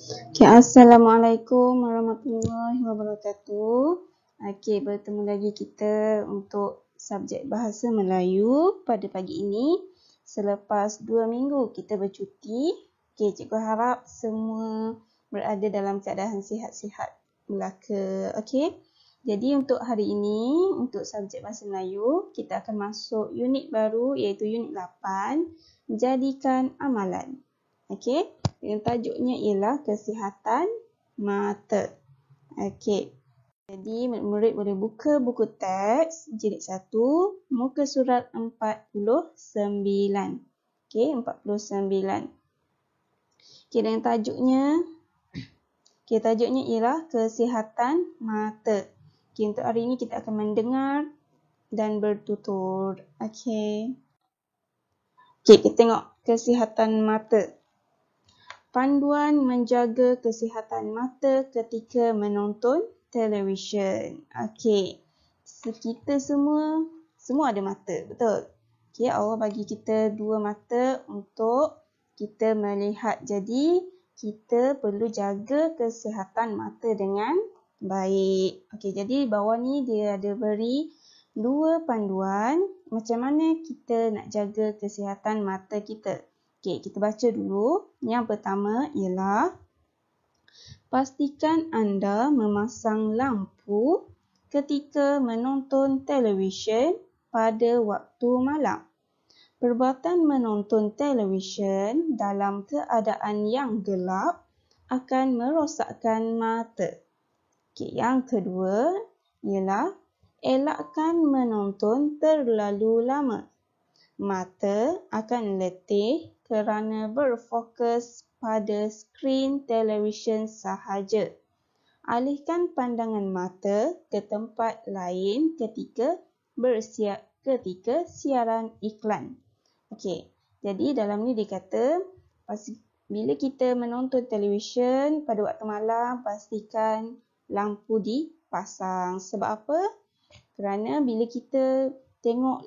Okay, Assalamualaikum warahmatullahi wabarakatuh. Okay, bertemu lagi kita untuk subjek Bahasa Melayu pada pagi ini. Selepas 2 minggu kita bercuti, okay, cikgu harap semua berada dalam keadaan sihat-sihat belaka. Okay, jadi untuk hari ini, untuk subjek Bahasa Melayu, kita akan masuk unit baru iaitu unit 8, Jadikan Amalan. Okay, yang tajuknya ialah kesihatan mata. Okey. Jadi murid boleh buka buku teks jilid 1, muka surat 49. Okey, 49. Okey, dan tajuknya ialah kesihatan mata. Okey, untuk hari ini kita akan mendengar dan bertutur. Okey. Okey, kita tengok kesihatan mata. Panduan menjaga kesihatan mata ketika menonton televisyen. Okey. Kita semua ada mata, betul? Okey, Allah bagi kita 2 mata untuk kita melihat. Jadi, kita perlu jaga kesihatan mata dengan baik. Okey, jadi bawah ni dia ada beri 2 panduan macam mana kita nak jaga kesihatan mata kita. Okey, kita baca dulu. Yang pertama ialah pastikan anda memasang lampu ketika menonton televisyen pada waktu malam. Perbuatan menonton televisyen dalam keadaan yang gelap akan merosakkan mata. Okey, yang kedua ialah elakkan menonton terlalu lama. Mata akan letih kerana berfokus pada skrin televisyen sahaja. Alihkan pandangan mata ke tempat lain ketika siaran iklan. Okey, jadi dalam ni dia kata bila kita menonton televisyen pada waktu malam, pastikan lampu dipasang. Sebab apa? Kerana bila kita tengok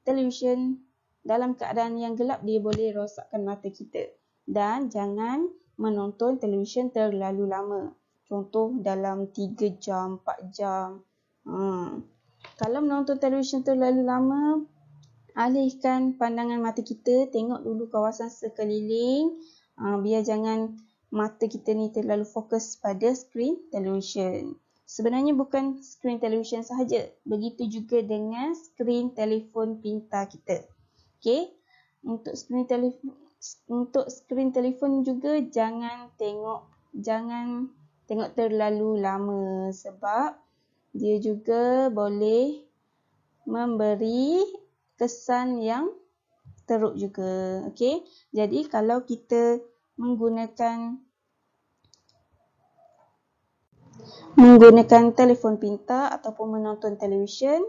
televisyen dalam keadaan yang gelap, dia boleh rosakkan mata kita. Dan jangan menonton televisyen terlalu lama. Contoh dalam 3 jam, 4 jam. Kalau menonton televisyen terlalu lama, alihkan pandangan mata kita, tengok dulu kawasan sekeliling. Biar jangan mata kita ni terlalu fokus pada skrin televisyen. Sebenarnya bukan skrin televisyen sahaja. Begitu juga dengan skrin telefon pintar kita. Okey. Untuk skrin telefon juga jangan tengok terlalu lama sebab dia juga boleh memberi kesan yang teruk juga. Okey. Jadi kalau kita menggunakan telefon pintar ataupun menonton televisyen,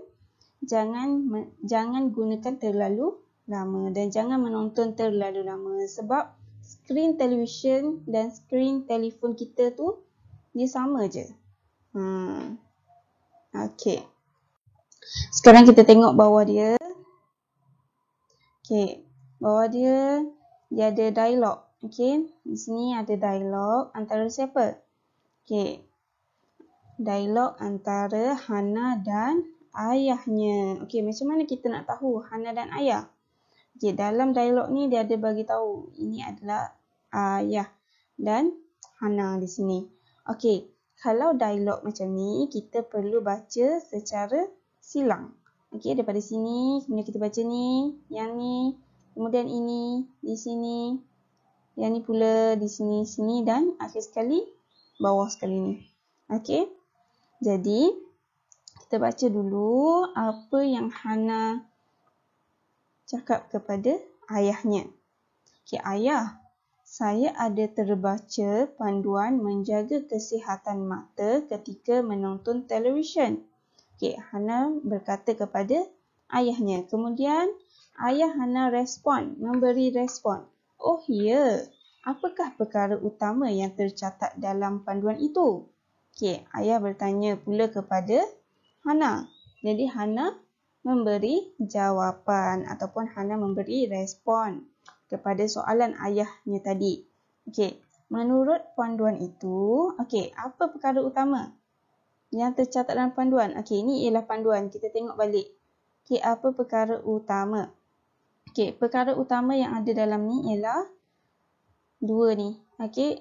jangan gunakan terlalu lama dan jangan menonton terlalu lama sebab skrin televisyen dan skrin telefon kita tu dia sama je. Okey. Sekarang kita tengok bawah dia. Okey, bawah dia ada dialog. Okey, di sini ada dialog antara siapa? Okey. Dialog antara Hana dan ayahnya. Okey, macam mana kita nak tahu Hana dan ayah? Okey, dalam dialog ni dia ada bagi tahu ini adalah ayah dan Hana di sini. Okey, kalau dialog macam ni kita perlu baca secara silang. Okey, daripada sini kemudian kita baca ni, yang ni, kemudian ini di sini, yang ni pula di sini dan akhir sekali bawah sekali ni. Okey. Jadi, kita baca dulu apa yang Hana cakap kepada ayahnya. Okey, ayah, saya ada terbaca panduan menjaga kesihatan mata ketika menonton televisyen. Okey, Hana berkata kepada ayahnya. Kemudian, ayah Hana memberi respon. Oh ya, apakah perkara utama yang tercatat dalam panduan itu? Okey, ayah bertanya pula kepada Hana. Jadi Hana memberi jawapan ataupun Hana memberi respon kepada soalan ayahnya tadi. Okey, menurut panduan itu, okey, apa perkara utama yang tercatat dalam panduan? Okey, ini ialah panduan. Kita tengok balik. Okey, apa perkara utama? Okey, perkara utama yang ada dalam ni ialah dua ni. Okey,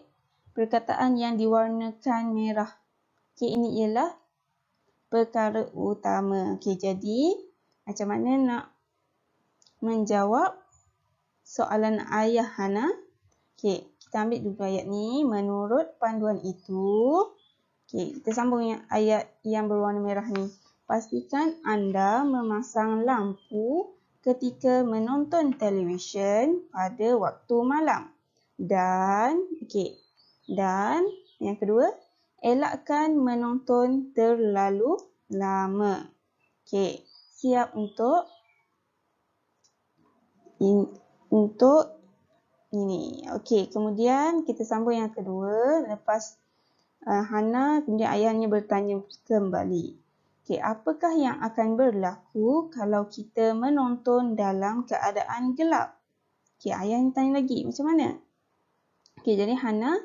perkataan yang diwarnakan merah. Okey, ini ialah perkara utama. Okey, jadi macam mana nak menjawab soalan ayah Hana? Okey, kita ambil dulu ayat ni. Menurut panduan itu, okey, kita sambung yang ayat yang berwarna merah ni. Pastikan anda memasang lampu ketika menonton televisyen pada waktu malam. Dan, okey, dan yang kedua, elakkan menonton terlalu lama. Okey, siap untuk ini. Okey, kemudian kita sambung yang kedua. Lepas Hana, kemudian ayahnya bertanya kembali. Okey, apakah yang akan berlaku kalau kita menonton dalam keadaan gelap? Okey, ayahnya tanya lagi, macam mana? Okey, jadi Hana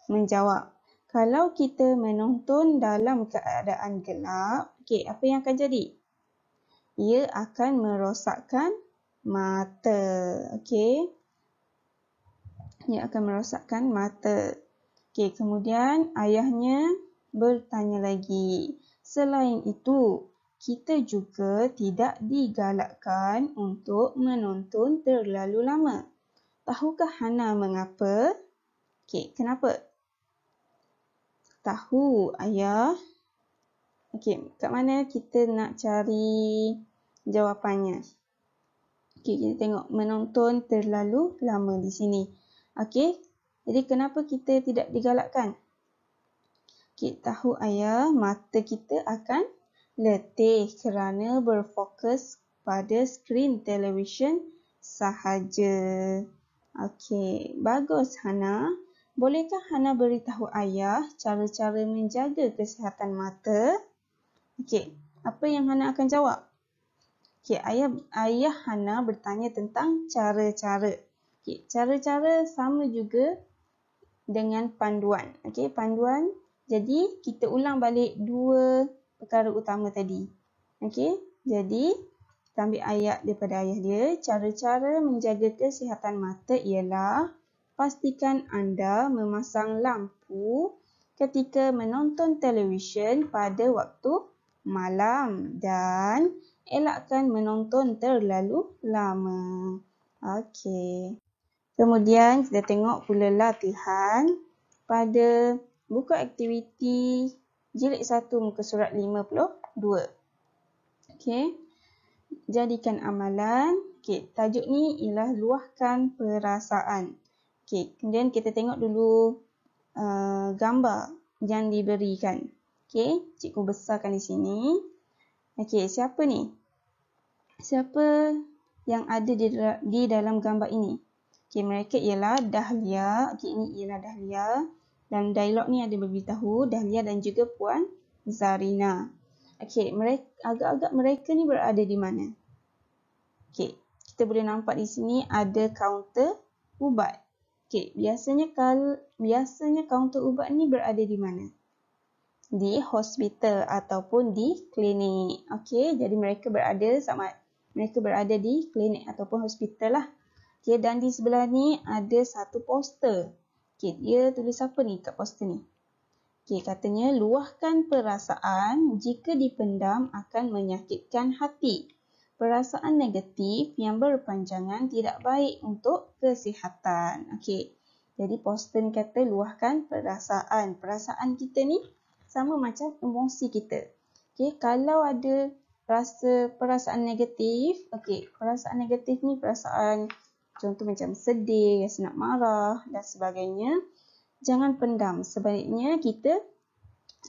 menjawab. Kalau kita menonton dalam keadaan gelap, okey, apa yang akan jadi? Ia akan merosakkan mata. Okey. Ia akan merosakkan mata. Okey, kemudian ayahnya bertanya lagi. Selain itu, kita juga tidak digalakkan untuk menonton terlalu lama. Tahukah Hana mengapa? Okey, kenapa? Tahu, ayah. Okey, kat mana kita nak cari jawapannya? Okey, kita tengok menonton terlalu lama di sini. Okey, jadi kenapa kita tidak digalakkan? Okey, tahu ayah, mata kita akan letih kerana berfokus pada skrin televisyen sahaja. Okey, bagus Hana. Bolehkah Hana beritahu ayah cara-cara menjaga kesihatan mata? Okey, apa yang Hana akan jawab? Okey, ayah Hana bertanya tentang cara-cara. Okey, cara-cara sama juga dengan panduan. Okey, panduan. Jadi, kita ulang balik dua perkara utama tadi. Okey, jadi kita ambil ayat daripada ayah dia. Cara-cara menjaga kesihatan mata ialah pastikan anda memasang lampu ketika menonton televisyen pada waktu malam dan elakkan menonton terlalu lama. Okey. Kemudian kita tengok pula latihan pada buku aktiviti jilid 1 muka surat 52. Okey. Jadikan amalan. Okey, tajuk ni ialah luahkan perasaan. Okey, kemudian kita tengok dulu gambar yang diberikan. Okey, cikgu besarkan di sini. Okey, siapa ni? Siapa yang ada di dalam gambar ini? Okey, mereka ialah Dahlia. Okey, ini ialah Dahlia. Dalam dialog ni ada beritahu Dahlia dan juga Puan Zarina. Okey, agak-agak mereka ni berada di mana? Okey, kita boleh nampak di sini ada kaunter ubat. Okey, biasanya kaunter ubat ni berada di mana? Di hospital ataupun di klinik. Okey, jadi mereka berada di klinik ataupun hospital lah. Okey, dan di sebelah ni ada satu poster. Okey, dia tulis apa ni kat poster ni? Okey, katanya luahkan perasaan jika dipendam akan menyakitkan hati. Perasaan negatif yang berpanjangan tidak baik untuk kesihatan. Okey, jadi poster ni kata luahkan perasaan. Perasaan kita ni sama macam emosi kita. Okey, kalau ada perasaan negatif, okey, perasaan negatif ni perasaan contoh macam sedih, rasa nak marah dan sebagainya. Jangan pendam. Sebaliknya kita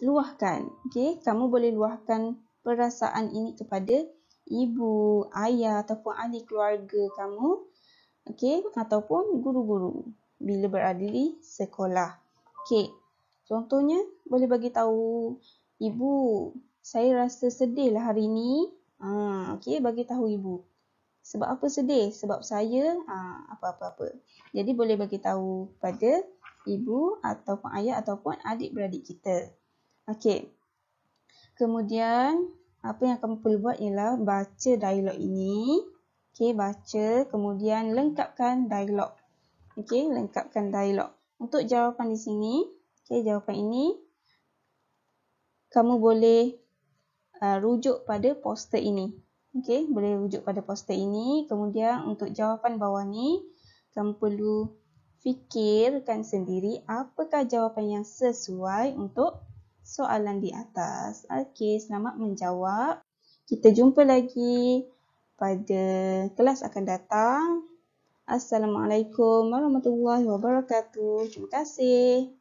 luahkan. Okey, kamu boleh luahkan perasaan ini kepada ibu, ayah ataupun ahli keluarga kamu. Okey, ataupun guru-guru bila berada di sekolah. Okey, contohnya boleh bagi tahu ibu, saya rasa sedih lah hari ni. Okey, bagi tahu ibu. Sebab apa sedih? Sebab saya apa-apa-apa. Jadi boleh bagi tahu pada ibu ataupun ayah ataupun adik-beradik kita. Okey. Kemudian, apa yang kamu perlu buat ialah baca dialog ini. Okey, baca, kemudian lengkapkan dialog. Okey, lengkapkan dialog. Untuk jawapan di sini, okey, jawapan ini kamu boleh rujuk pada poster ini. Okey, boleh rujuk pada poster ini. Kemudian untuk jawapan bawah ni, kamu perlu fikirkan sendiri apakah jawapan yang sesuai untuk soalan di atas. Okey, selamat menjawab. Kita jumpa lagi pada kelas akan datang. Assalamualaikum warahmatullahi wabarakatuh. Terima kasih.